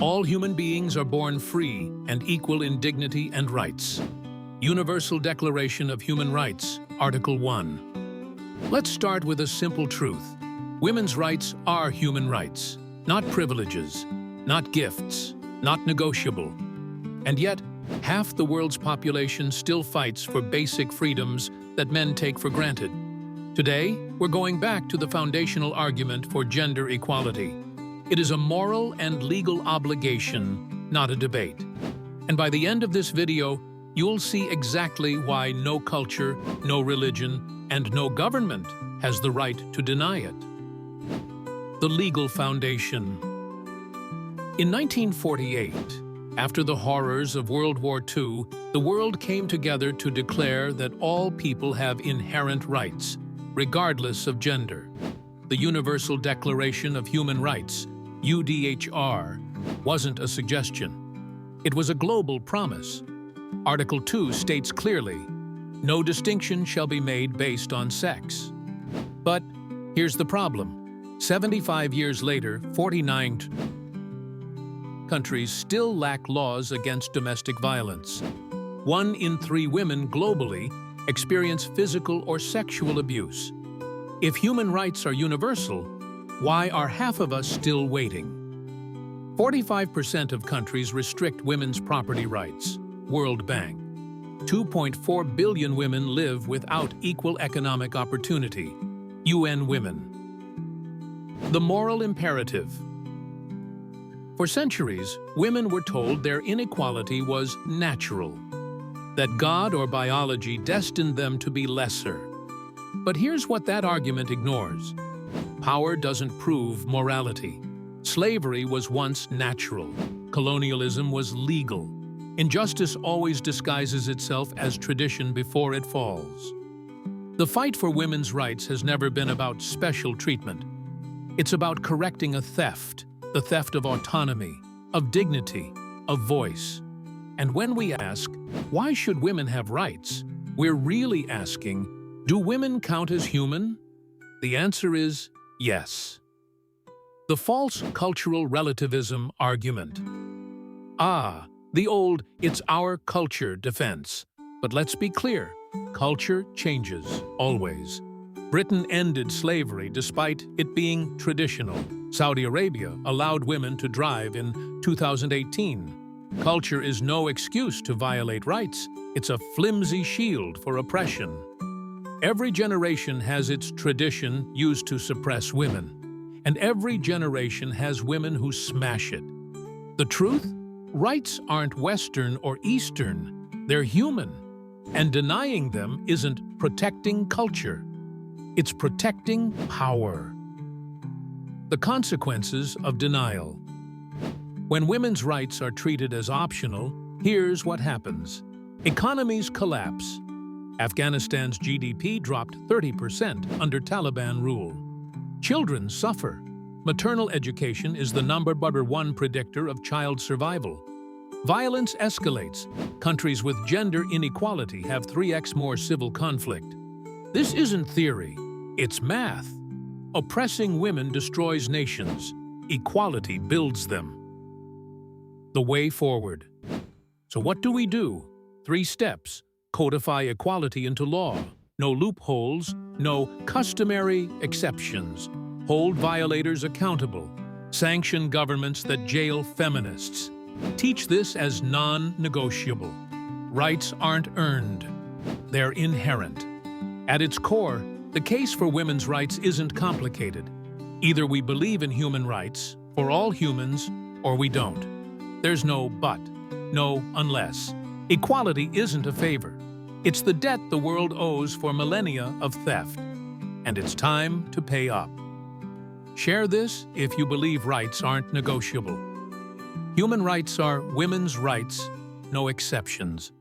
All human beings are born free and equal in dignity and rights. Universal Declaration of Human Rights, Article 1. Let's start with a simple truth. Women's rights are human rights, not privileges, not gifts, not negotiable. And yet, half the world's population still fights for basic freedoms that men take for granted. Today, we're going back to the foundational argument for gender equality. It is a moral and legal obligation, not a debate. And by the end of this video, you'll see exactly why no culture, no religion, and no government has the right to deny it. The legal foundation. In 1948, after the horrors of World War II, the world came together to declare that all people have inherent rights, regardless of gender. The Universal Declaration of Human Rights, UDHR, wasn't a suggestion. It was a global promise. Article 2 states clearly, no distinction shall be made based on sex. But here's the problem. 75 years later, 49 countries still lack laws against domestic violence. 1 in 3 women globally experience physical or sexual abuse. If human rights are universal, why are half of us still waiting? 45% of countries restrict women's property rights. World Bank. 2.4 billion women live without equal economic opportunity. UN Women. The moral imperative. For centuries, women were told their inequality was natural, that God or biology destined them to be lesser. But here's what that argument ignores. Power doesn't prove morality. Slavery was once natural. Colonialism was legal. Injustice always disguises itself as tradition before it falls. The fight for women's rights has never been about special treatment. It's about correcting a theft, the theft of autonomy, of dignity, of voice. And when we ask, why should women have rights? We're really asking, do women count as human? The answer is yes. The false cultural relativism argument. The old, it's our culture defense. But let's be clear, culture changes, always. Britain ended slavery despite it being traditional. Saudi Arabia allowed women to drive in 2018. Culture is no excuse to violate rights. It's a flimsy shield for oppression. Every generation has its tradition used to suppress women. And every generation has women who smash it. The truth? Rights aren't Western or Eastern. They're human. And denying them isn't protecting culture. It's protecting power. The consequences of denial. When women's rights are treated as optional, here's what happens. Economies collapse. Afghanistan's GDP dropped 30% under Taliban rule. Children suffer. Maternal education is the number one predictor of child survival. Violence escalates. Countries with gender inequality have 3x more civil conflict. This isn't theory, it's math. Oppressing women destroys nations. Equality builds them. The way forward. So what do we do? 3 steps. Codify equality into law. No loopholes, no customary exceptions. Hold violators accountable. Sanction governments that jail feminists. Teach this as non-negotiable. Rights aren't earned. They're inherent. At its core, the case for women's rights isn't complicated. Either we believe in human rights for all humans, or we don't. There's no but, no unless. Equality isn't a favor. It's the debt the world owes for millennia of theft. And it's time to pay up. Share this if you believe rights aren't negotiable. Human rights are women's rights, no exceptions.